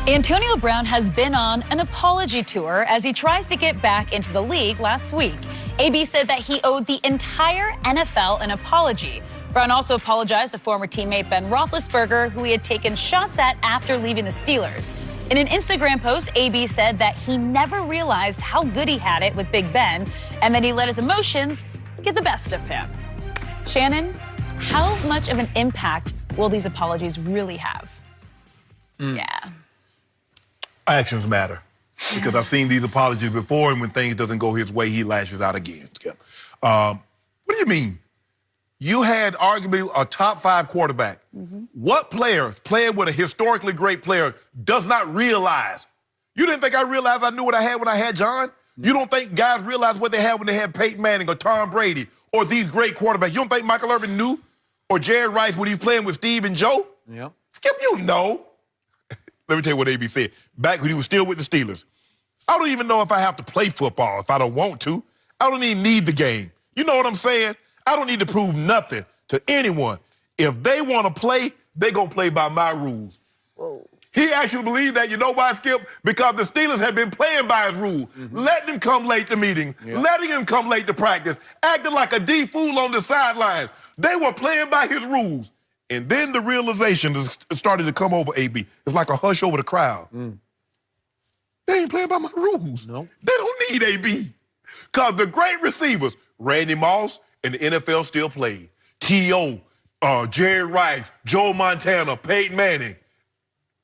Antonio Brown has been on an apology tour as he tries to get back into the league last week. AB said that he owed the entire NFL an apology. Brown also apologized to former teammate Ben Roethlisberger, who he had taken shots at after leaving the Steelers. In an Instagram post, AB said that he never realized how good he had it with Big Ben and that he let his emotions get the best of him. Shannon, how much of an impact will these apologies really have? Yeah. Actions matter, because I've seen these apologies before, and when things doesn't go his way, he lashes out again. What do you mean? You had arguably a top 5 quarterback. What player, playing with a historically great player, does not realize? You didn't think I realized I knew what I had when I had John? You don't think guys realize what they had when they had Peyton Manning or Tom Brady or these great quarterbacks? You don't think Michael Irvin knew? Or Jerry Rice when he was playing with Steve and Joe? Yeah. Skip, you know. Let me tell you what AB said. Back when he was still with the Steelers. I don't even know if I have to play football if I don't want to. I don't even need the game. You know what I'm saying? I don't need to prove nothing to anyone. If they want to play, they going to play by my rules. Whoa. He actually believed that. You know why, Skip? Because the Steelers had been playing by his rules. Letting him come late to meetings, letting him come late to practice, acting like a D-fool on the sidelines. They were playing by his rules. And then the realization started to come over AB. It's like a hush over the crowd. They ain't playing by my rules. No. They don't need AB. Because the great receivers, Randy Moss, and the NFL still played. T.O., Jerry Rice, Joe Montana, Peyton Manning.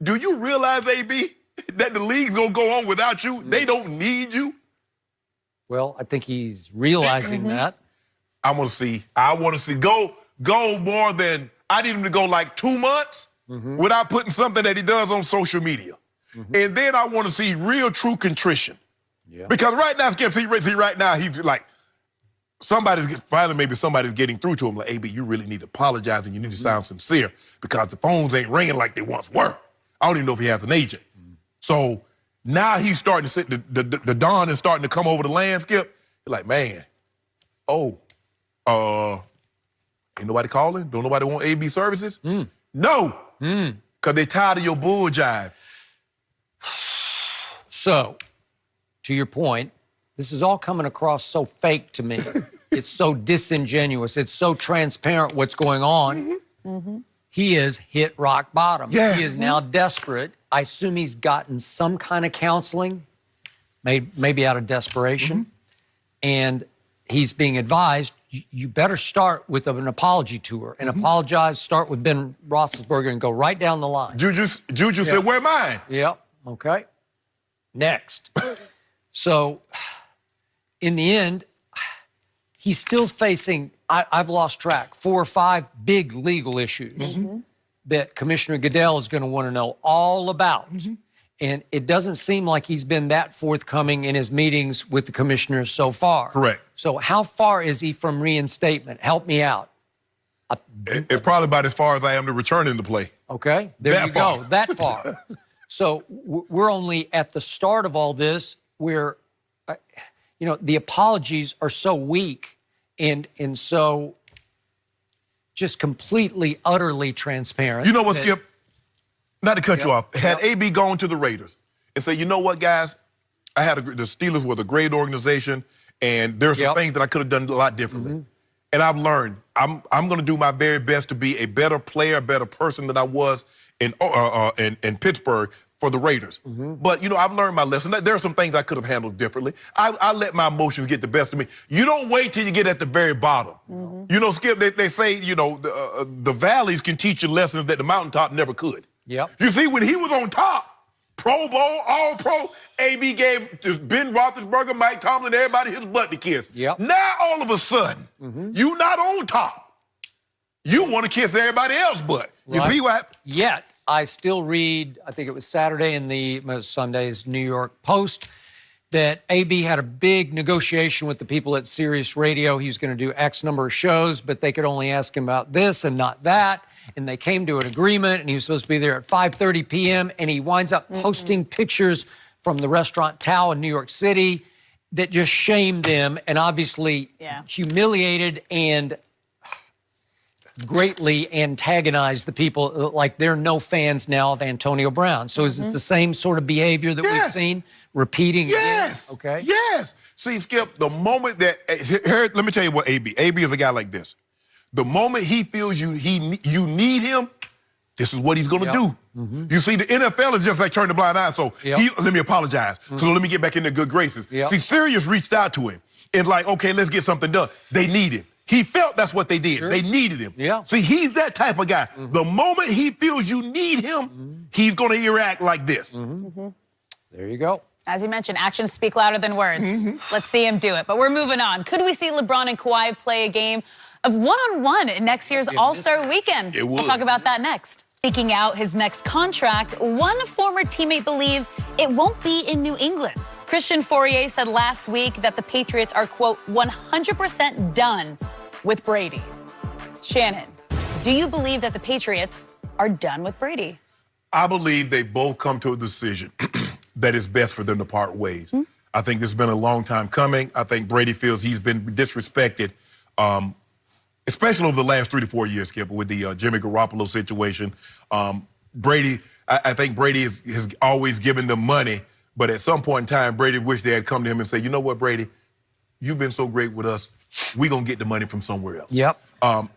Do you realize, AB, that the league's going to go on without you? They don't need you? Well, I think he's realizing that. I want to see, go more than, I need him to go like 2 months without putting something that he does on social media. And then I want to see real, true contrition. Yeah. Because right now, Skip, see right now, he's like, somebody's getting through to him like, AB, you really need to apologize and you need to sound sincere because the phones ain't ringing like they once were. I don't even know if he has an agent. So now he's starting to sit, the dawn is starting to come over the landscape. You're like, man, ain't nobody calling? Don't nobody want AB services? No, because they tired of your bull jive. So, to your point, this is all coming across so fake to me. It's so disingenuous. It's so transparent what's going on. He has hit rock bottom. Yes. He is now desperate. I assume he's gotten some kind of counseling, maybe out of desperation. And he's being advised, you better start with an apology tour and apologize, start with Ben Roethlisberger and go right down the line. Juju said, where mine? Yep, okay. Next. So, in the end, he's still facing, I've lost track, 4 or 5 big legal issues that Commissioner Goodell is going to want to know all about. And it doesn't seem like he's been that forthcoming in his meetings with the commissioners so far. Correct. So how far is he from reinstatement? Help me out. It probably about as far as I am to returning to play. Okay, there That you far. go, that far. So we're only at the start of all this where, the apologies are so weak and so just completely, utterly transparent. You know what, Skip? Not to cut you off. Had AB gone to the Raiders and say, you know what, guys? The Steelers were a great organization, and there's some things that I could have done a lot differently. And I've learned I'm going to do my very best to be a better player, a better person than I was in Pittsburgh for the Raiders. But, I've learned my lesson. There are some things I could have handled differently. I let my emotions get the best of me. You don't wait till you get at the very bottom. Skip, they say, the valleys can teach you lessons that the mountaintop never could. You see, when he was on top, Pro Bowl, All-Pro, AB gave Ben Roethlisberger, Mike Tomlin, everybody his butt to kiss. Now, all of a sudden, you not on top. You want to kiss everybody else's butt. You see what? Yet, I still read, I think it was Saturday in Sunday's New York Post, that AB had a big negotiation with the people at Sirius Radio. He was going to do X number of shows, but they could only ask him about this and not that. And they came to an agreement, and he was supposed to be there at 5:30 p.m., and he winds up posting pictures from the restaurant Tao in New York City that just shamed him and obviously humiliated and greatly antagonized the people, like they're no fans now of Antonio Brown. So is it the same sort of behavior that we've seen repeating? Yes. Again? Okay. Yes. See, Skip, the moment that here, let me tell you what AB is a guy like this. The moment he feels you need him, this is what he's going to do. You see, the NFL is just like turn the blind eye. So let me apologize. So let me get back into good graces. See, Sirius reached out to him and like, okay, let's get something done. They need him. He felt that's what they did. They needed him. See, he's that type of guy. The moment he feels you need him, he's going to interact like this. There you go. As you mentioned, actions speak louder than words. Let's see him do it. But we're moving on. Could we see LeBron and Kawhi play a game of one-on-one in next year's All-Star Weekend? We'll talk about that next. Speaking out his next contract, one former teammate believes it won't be in New England. Christian Fourier said last week that the Patriots are, quote, 100% done with Brady. Shannon, do you believe that the Patriots are done with Brady? I believe they both come to a decision that it's best for them to part ways. I think this has been a long time coming. I think Brady feels he's been disrespected, especially over the last 3 to 4 years, Skip, with the Jimmy Garoppolo situation. Brady, I think Brady has always given them money, but at some point in time, Brady wished they had come to him and said, you know what, Brady, you've been so great with us. We're going to get the money from somewhere else.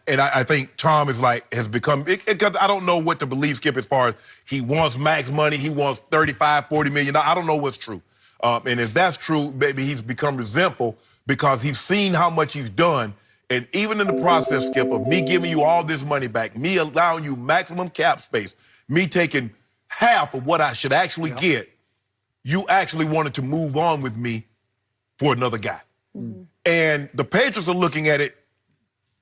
And I think Tom has become, because I don't know what to believe, Skip, as far as he wants max money, he wants $35, $40 million. I don't know what's true. And if that's true, maybe he's become resentful because he's seen how much he's done. And even in the process, Skip, of me giving you all this money back, me allowing you maximum cap space, me taking half of what I should actually get, you actually wanted to move on with me for another guy. And the Patriots are looking at it.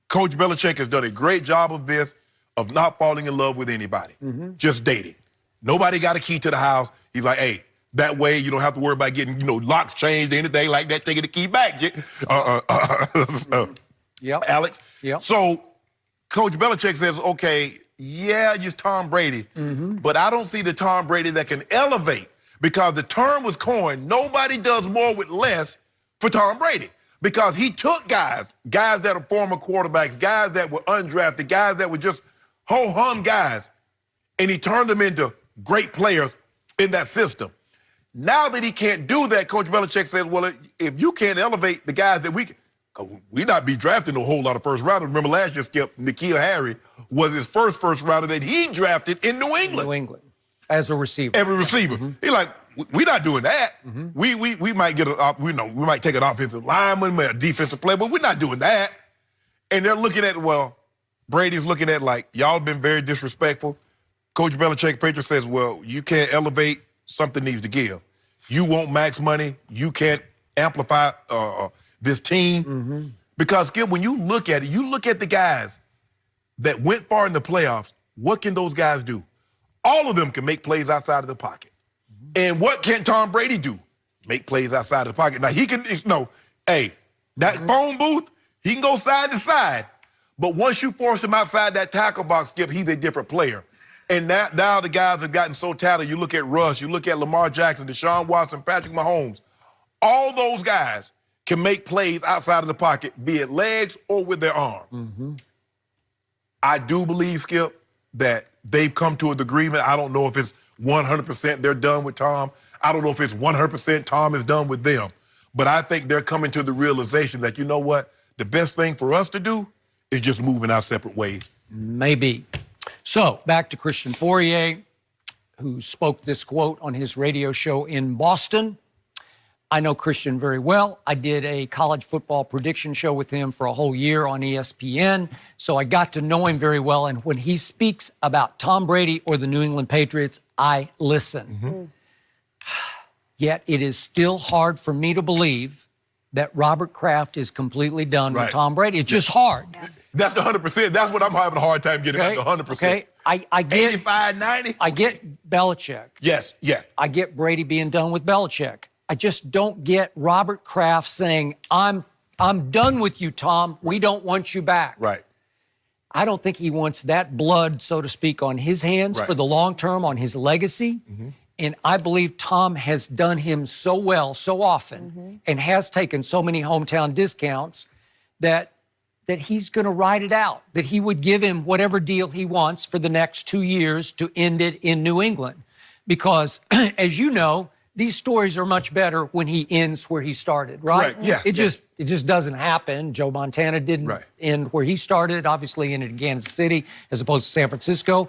Coach Belichick has done a great job of this, of not falling in love with anybody, just dating. Nobody got a key to the house. He's like, hey, that way you don't have to worry about getting, locks changed, anything like that, taking the key back. Alex. So Coach Belichick says, okay, yeah, you're Tom Brady, but I don't see the Tom Brady that can elevate, because the term was coined, nobody does more with less for Tom Brady, because he took guys that are former quarterbacks, guys that were undrafted, guys that were just ho-hum guys, and he turned them into great players in that system. Now that he can't do that, Coach Belichick says, well, if you can't elevate the guys that we not be drafting a whole lot of first rounders. Remember last year, Skip, N'Keal Harry was his first rounder that he drafted in New England. New England, as a receiver. Every receiver. He's like, we're not doing that. We might get we might take an offensive lineman, a defensive player, but we're not doing that. And they're looking at, well, Brady's looking at like, y'all been very disrespectful. Coach Belichick, Patriots says, well, you can't elevate, something needs to give. You want max money, you can't amplify this team. Because, Skip, when you look at it, you look at the guys that went far in the playoffs, what can those guys do? All of them can make plays outside of the pocket. And what can Tom Brady do? Make plays outside of the pocket. Now, he can, that phone booth, he can go side to side. But once you force him outside that tackle box, Skip, he's a different player. And now the guys have gotten so talented. You look at Russ, you look at Lamar Jackson, Deshaun Watson, Patrick Mahomes. All those guys can make plays outside of the pocket, be it legs or with their arm. I do believe, Skip, that they've come to an agreement. I don't know if it's 100% they're done with Tom. I don't know if it's 100% Tom is done with them. But I think they're coming to the realization that, you know what, the best thing for us to do is just move in our separate ways. Maybe. So, back to Christian Fourier, who spoke this quote on his radio show in Boston. I know Christian very well. I did a college football prediction show with him for a whole year on ESPN, so I got to know him very well. And when he speaks about Tom Brady or the New England Patriots, I listen. Yet it is still hard for me to believe that Robert Kraft is completely done with Tom Brady. It's just hard. That's the 100%. That's what I'm having a hard time getting at, the 100%. Okay, I get 85, 90. I get Belichick. Yes, yeah. I get Brady being done with Belichick. I just don't get Robert Kraft saying, I'm done with you, Tom. We don't want you back. Right. I don't think he wants that blood, so to speak, on his hands for the long term, on his legacy. And I believe Tom has done him so well, so often, and has taken so many hometown discounts that that he's going to ride it out, that he would give him whatever deal he wants for the next 2 years to end it in New England. Because, as you know, these stories are much better when he ends where he started, right? Yeah. It just doesn't happen. Joe Montana didn't end where he started, obviously ended in Kansas City as opposed to San Francisco.